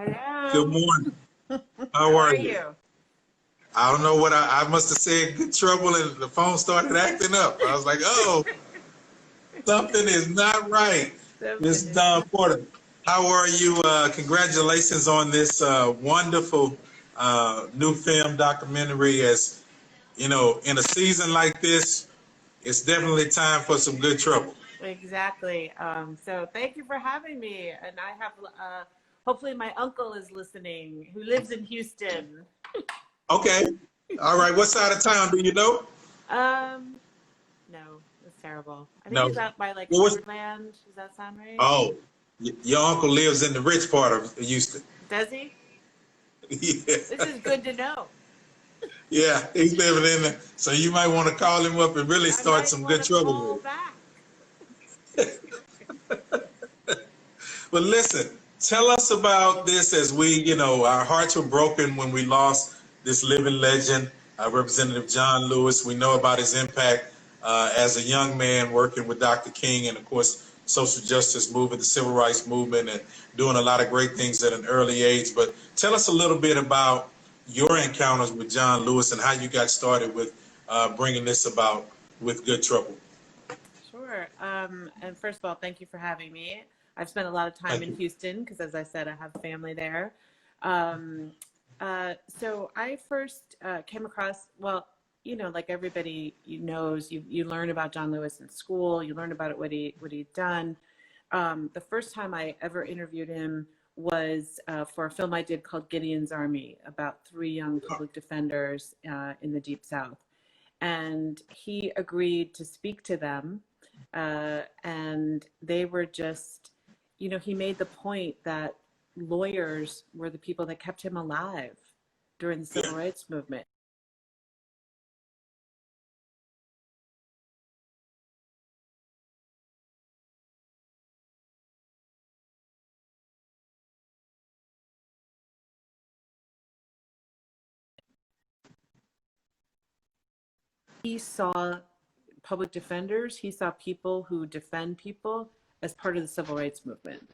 Good Hello. morning. How How are are you? you? I don't know what I must have said good trouble and the phone started acting up. I was like, oh, something is not right. Miss Something is Don Porter, how are you? Congratulations on this wonderful new film documentary. As you know, in a season like this, it's definitely time for some good trouble. exactly. So thank you for having me. And I have, hopefully my uncle is listening, who lives in Houston. Okay. All right. What side of town do you know? Um, no, that's terrible. I think No. he's out by like What was? Sugarland. Does that sound right? Oh, your uncle lives in the rich part of Houston. Does he? Yeah. This is good to know. Yeah, he's living in there. So you might want to call him up and really I start might some want good to trouble call with back. him. But listen, tell us about this as our hearts were broken when we lost this living legend, Representative John Lewis. We know about his impact as a young man working with Dr. King and, of course, social justice movement, the civil rights movement, and doing a lot of great things at an early age. But tell us a little bit about your encounters with John Lewis and how you got started with bringing this about with Good Trouble. Sure. And first of all, thank you for having me. I've spent a lot of time Thank in you. Houston because, as I said, I have family there. Um, so I first came across, well, like everybody knows, you learn about John Lewis in school. You learn about it, what he'd done. The first time I ever interviewed him was for a film I did called Gideon's Army, about three young public defenders in the Deep South. And he agreed to speak to them. And they were just, he made the point that lawyers were the people that kept him alive during the civil rights movement. He saw public defenders, he saw people who defend people as part of the civil rights movement.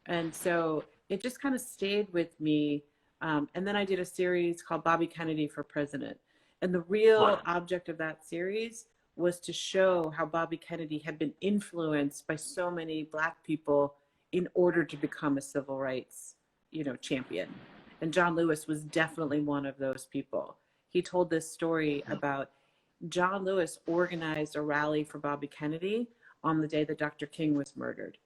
And so it just kind of stayed with me. And then I did a series called Bobby Kennedy for President. And the real object of that series was to show how Bobby Kennedy had been influenced by so many Black people in order to become a civil rights, champion. And John Lewis was definitely one of those people. He told this story about John Lewis organized a rally for Bobby Kennedy on the day that Dr. King was murdered.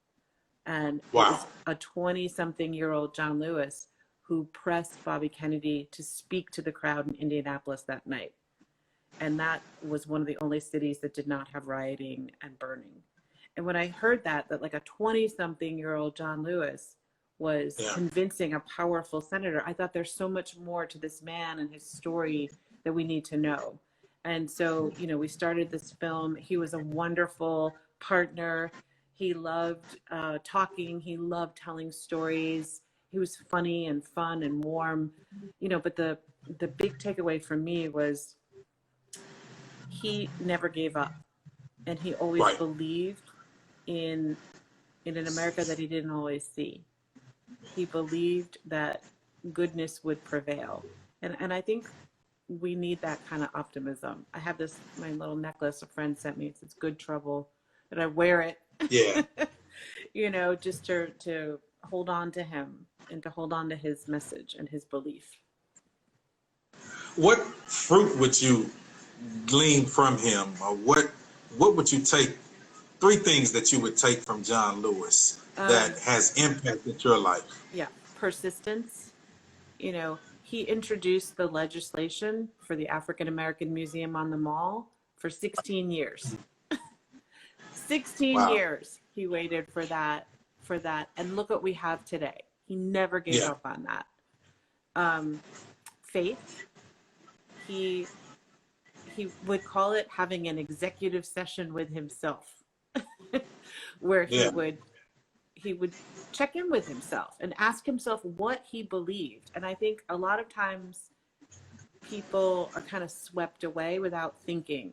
And it was a 20-something-year-old John Lewis who pressed Bobby Kennedy to speak to the crowd in Indianapolis that night. And that was one of the only cities that did not have rioting and burning. And when I heard that like a 20-something-year-old John Lewis was convincing a powerful senator, I thought there's so much more to this man and his story that we need to know. And so, we started this film. He was a wonderful partner. He loved talking. He loved telling stories. He was funny and fun and warm, but the big takeaway for me was he never gave up. And he always believed in an America that he didn't always see. He believed that goodness would prevail. And I think we need that kind of optimism. I have my little necklace a friend sent me. It says Good Trouble, and I wear it. Yeah. Just to hold on to him and to hold on to his message and his belief. What fruit would you glean from him, or what would you take? Three things that you would take from John Lewis that has impacted your life. Yeah, persistence. He introduced the legislation for the African American Museum on the Mall for 16 years. 16 years he waited for that. And look what we have today. He never gave up on that. Faith. He would call it having an executive session with himself where he would check in with himself and ask himself what he believed. And I think a lot of times people are kind of swept away without thinking,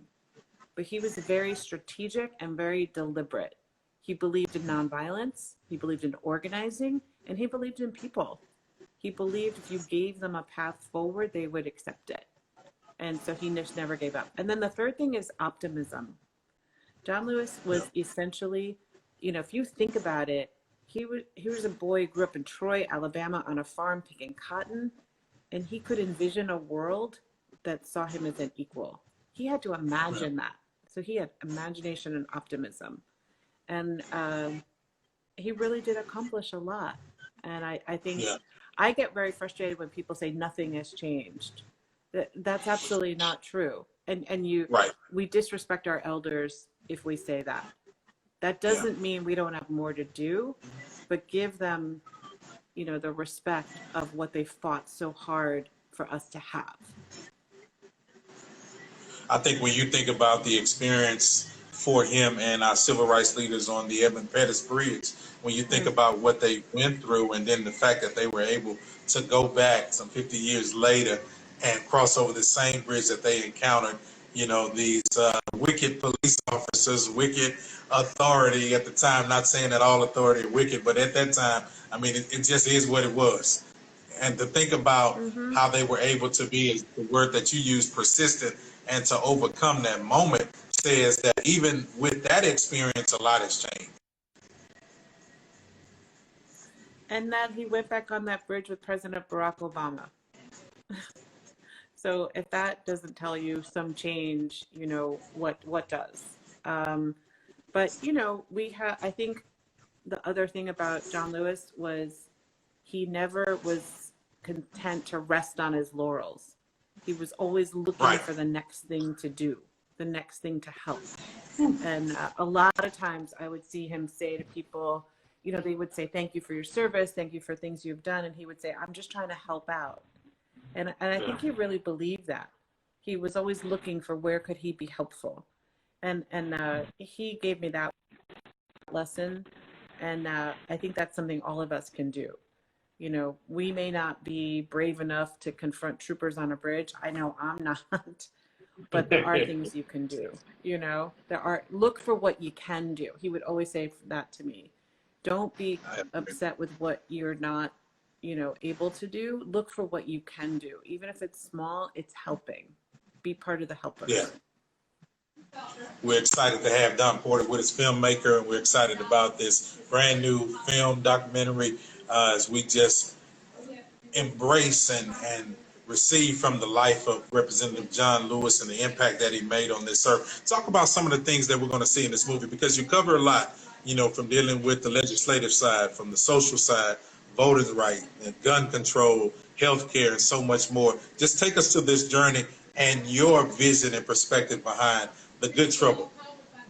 but he was very strategic and very deliberate. He believed in nonviolence, he believed in organizing, and he believed in people. He believed if you gave them a path forward, they would accept it. And so he just never gave up. And then the third thing is optimism. John Lewis was essentially, if you think about it, he was a boy who grew up in Troy, Alabama, on a farm picking cotton, and he could envision a world that saw him as an equal. He had to imagine that. So he had imagination and optimism. And he really did accomplish a lot. And I think I get very frustrated when people say nothing has changed. That's absolutely not true. And we disrespect our elders if we say that. That doesn't mean we don't have more to do, but give them, the respect of what they fought so hard for us to have. I think when you think about the experience for him and our civil rights leaders on the Edmund Pettus Bridge, when you think about what they went through and then the fact that they were able to go back some 50 years later and cross over the same bridge that they encountered, these wicked police officers, wicked authority at the time, not saying that all authority is wicked, but at that time, I mean, it just is what it was. And to think about how they were able to be, the word that you used, persistent, and to overcome that moment says that even with that experience, a lot has changed. And that he went back on that bridge with President Barack Obama. So if that doesn't tell you some change, what does? But I think the other thing about John Lewis was he never was content to rest on his laurels. He was always looking for the next thing to do, the next thing to help. And a lot of times I would see him say to people, they would say, thank you for your service. Thank you for things you've done. And he would say, I'm just trying to help out. And I think he really believed that. He was always looking for where could he be helpful. And he gave me that lesson. And I think that's something all of us can do. We may not be brave enough to confront troopers on a bridge. I know I'm not, but there are things you can do. Look for what you can do. He would always say that to me. Don't be upset with what you're not, able to do. Look for what you can do. Even if it's small, it's helping. Be part of the helpers. Yeah. We're excited to have Don Porter with us, filmmaker, and we're excited about this brand new film documentary as we just embrace and receive from the life of Representative John Lewis and the impact that he made on this earth. Talk about some of the things that we're going to see in this movie, because you cover a lot, from dealing with the legislative side, from the social side, voters' rights, gun control, healthcare, and so much more. Just take us to this journey and your vision and perspective behind The Good Trouble.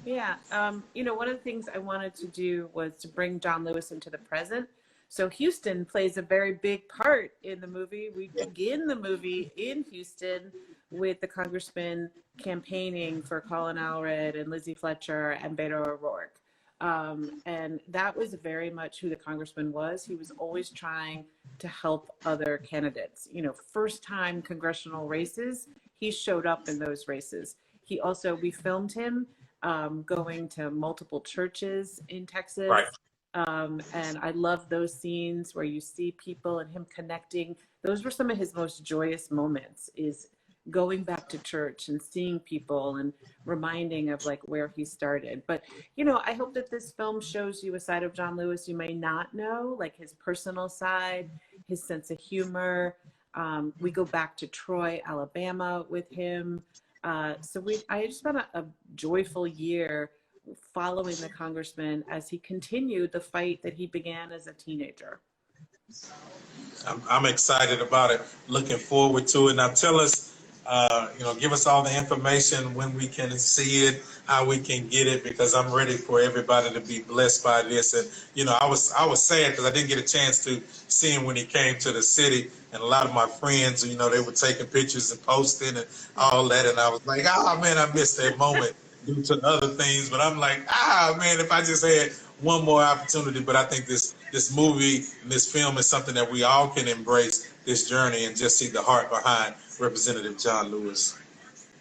Yeah. One of the things I wanted to do was to bring John Lewis into the present. So Houston plays a very big part in the movie. We begin the movie in Houston with the congressman campaigning for Colin Allred and Lizzie Fletcher and Beto O'Rourke. And that was very much who the congressman was. He was always trying to help other candidates. First time congressional races, he showed up in those races. We filmed him going to multiple churches in Texas. Right. And I love those scenes where you see people and him connecting. Those were some of his most joyous moments, is going back to church and seeing people and reminding of where he started. But, I hope that this film shows you a side of John Lewis you may not know, like his personal side, his sense of humor. We go back to Troy, Alabama with him. I just spent a joyful year following the congressman as he continued the fight that he began as a teenager. I'm excited about it. Looking forward to it. Now tell us, give us all the information, when we can see it, how we can get it, because I'm ready for everybody to be blessed by this. And, I was sad because I didn't get a chance to see him when he came to the city. And a lot of my friends, they were taking pictures and posting and all that. And I was like, man, I missed that moment due to other things. But I'm like, man, if I just had one more opportunity. But I think this movie and this film is something that we all can embrace, this journey, and just see the heart behind Representative John Lewis.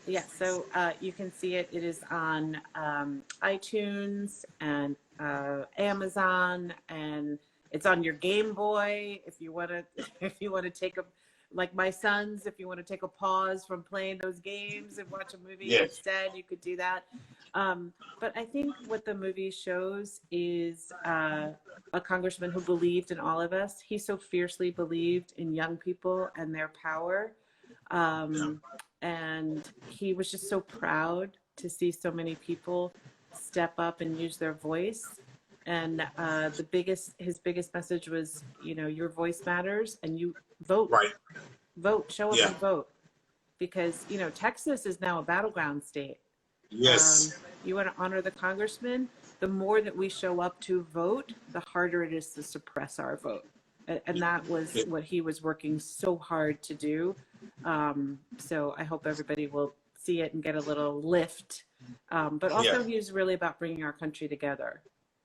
Yeah, so you can see it. It is on iTunes and Amazon, and It's on your Game Boy if you want to if you want to take a, like my sons, if you want to take a pause from playing those games and watch a movie Yes. instead, you could do that. But I think what the movie shows is a congressman who believed in all of us. He so fiercely believed in young people and their power. And he was just so proud to see so many people step up and use their voice. And his biggest message was, you know, your voice matters, and you vote, Right. vote, show up Yeah. and vote, because, you know, Texas is now a battleground state. Yes. You want to honor the congressman. The more that we show up to vote, the harder it is to suppress our vote. And that was what he was working so hard to do. So I hope everybody will see it and get a little lift. But also he was really about bringing our country together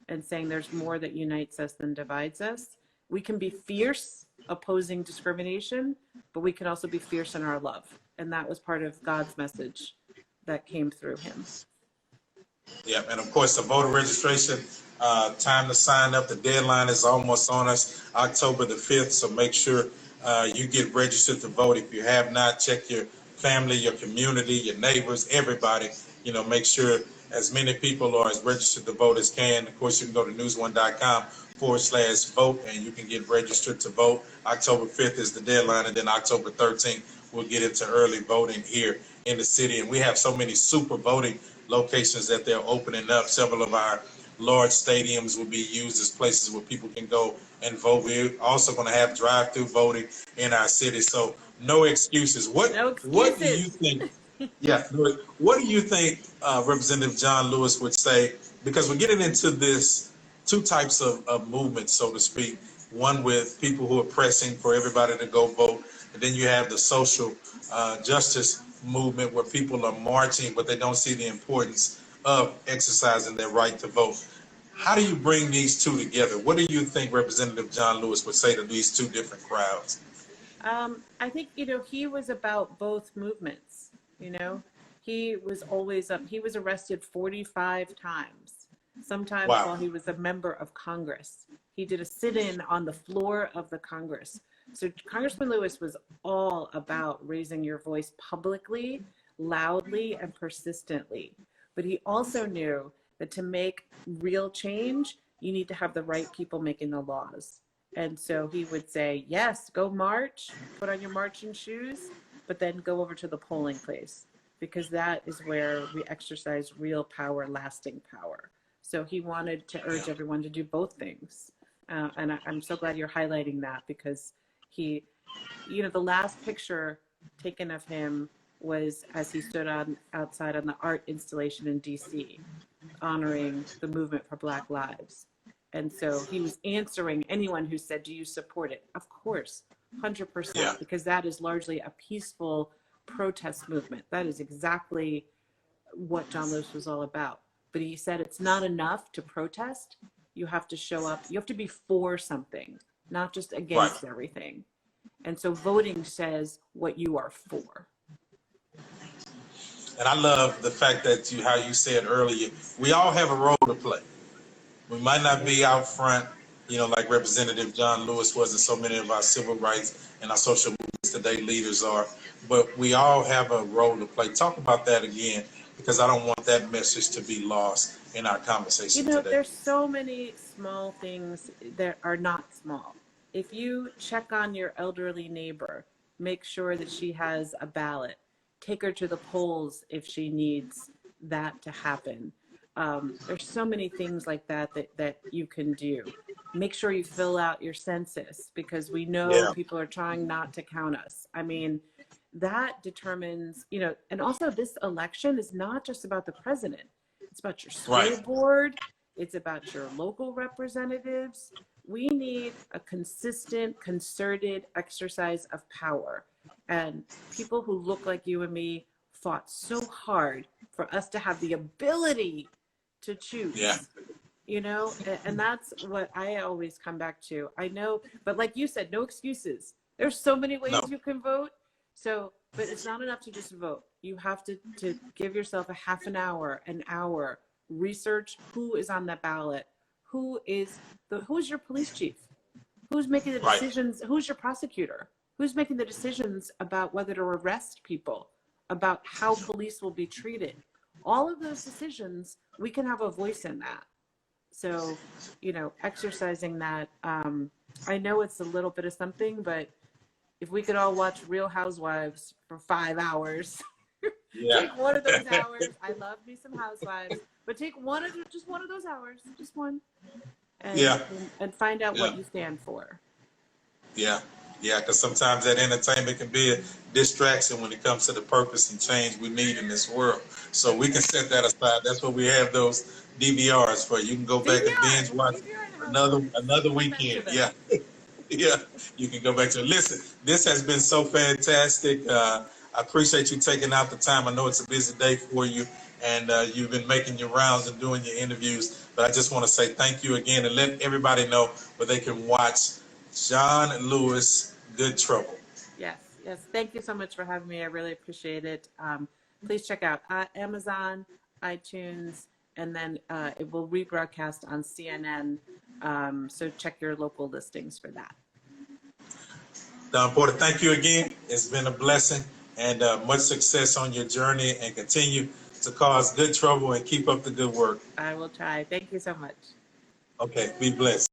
and saying there's more that unites us than divides us. We can be fierce opposing discrimination, but we can also be fierce in our love. And that was part of God's message that came through him. Yeah, and of course the voter registration, time to sign up. The deadline is almost on us, October the 5th. So make sure you get registered to vote. If you have not, check your family, your community, your neighbors, everybody. You know, make sure as many people are as registered to vote as can. Of course, you can go to newsone.com/vote and you can get registered to vote. October 5th is the deadline, and then October 13th we'll get into early voting here in the city. And we have so many super voting locations that they're opening up. Several of our large stadiums will be used as places where people can go and vote. We're also going to have drive-through voting in our city. So no excuses. What do you think? Yeah. What do you think Representative John Lewis would say? Because we're getting into this two types of movements, so to speak. One with people who are pressing for everybody to go vote. And then you have the social justice movement where people are marching, but they don't see the importance of exercising their right to vote. How do you bring these two together? What do you think Representative John Lewis would say to these two different crowds? I think, you know, he was about both movements. You know, he was always up. He was arrested 45 times, sometimes while he was a member of Congress. He did a sit-in on the floor of the Congress. So Congressman Lewis was all about raising your voice publicly, loudly, and persistently. But he also knew that to make real change, you need to have the right people making the laws. And so he would say, yes, go march, put on your marching shoes, but then go over to the polling place, because that is where we exercise real power, lasting power. So he wanted to urge everyone to do both things. And I'm so glad you're highlighting that, because he, you know, the last picture taken of him was as he stood outside on the art installation in DC, honoring the movement for Black Lives. And so he was answering anyone who said, do you support it? Of course, 100%, because that is largely a peaceful protest movement. That is exactly what John Lewis was all about. But he said it's not enough to protest. You have to show up. You have to be for something, not just against everything. And so voting says what you are for. And I love the fact that how you said earlier, we all have a role to play. We might not be out front, you know, like Representative John Lewis was, and so many of our civil rights and our social movements today leaders are, but we all have a role to play. Talk about that again, because I don't want that message to be lost in our conversation today. You know, there's so many small things that are not small. If you check on your elderly neighbor, make sure that she has a ballot, take her to the polls if she needs that to happen. There's so many things like that you can do. Make sure you fill out your census, because we know people are trying not to count us. I mean, that determines, you know, and also this election is not just about the president. It's about your school board. It's about your local representatives. We need a consistent, concerted exercise of power. And people who look like you and me fought so hard for us to have the ability to choose, you know, and that's what I always come back to. I know, but like you said, no excuses. There's so many ways you can vote. So, but it's not enough to just vote. You have to give yourself a half an hour, research who is on the ballot, who's your police chief, Who's making the Right. decisions? Who's your prosecutor? Who's making the decisions about whether to arrest people, about how police will be treated? All of those decisions, we can have a voice in that. So, exercising that, I know it's a little bit of something, but if we could all watch Real Housewives for 5 hours, Yeah. take one of those hours. I love me some Housewives, but take just one of those hours, just one, and Yeah. and find out what Yeah. you stand for. Yeah. Yeah, because sometimes that entertainment can be a distraction when it comes to the purpose and change we need in this world. So we can set that aside. That's what we have those DVRs for. You can go back and binge watch another weekend. Yeah. Yeah, you can go back to it. Listen, this has been so fantastic. I appreciate you taking out the time. I know it's a busy day for you, and you've been making your rounds and doing your interviews. But I just want to say thank you again and let everybody know where they can watch John Lewis, Good Trouble. Yes. Thank you so much for having me. I really appreciate it. Please check out Amazon, iTunes, and then it will rebroadcast on CNN. So check your local listings for that. Don Porter, thank you again. It's been a blessing, and much success on your journey, and continue to cause good trouble and keep up the good work. I will try. Thank you so much. Okay, be blessed.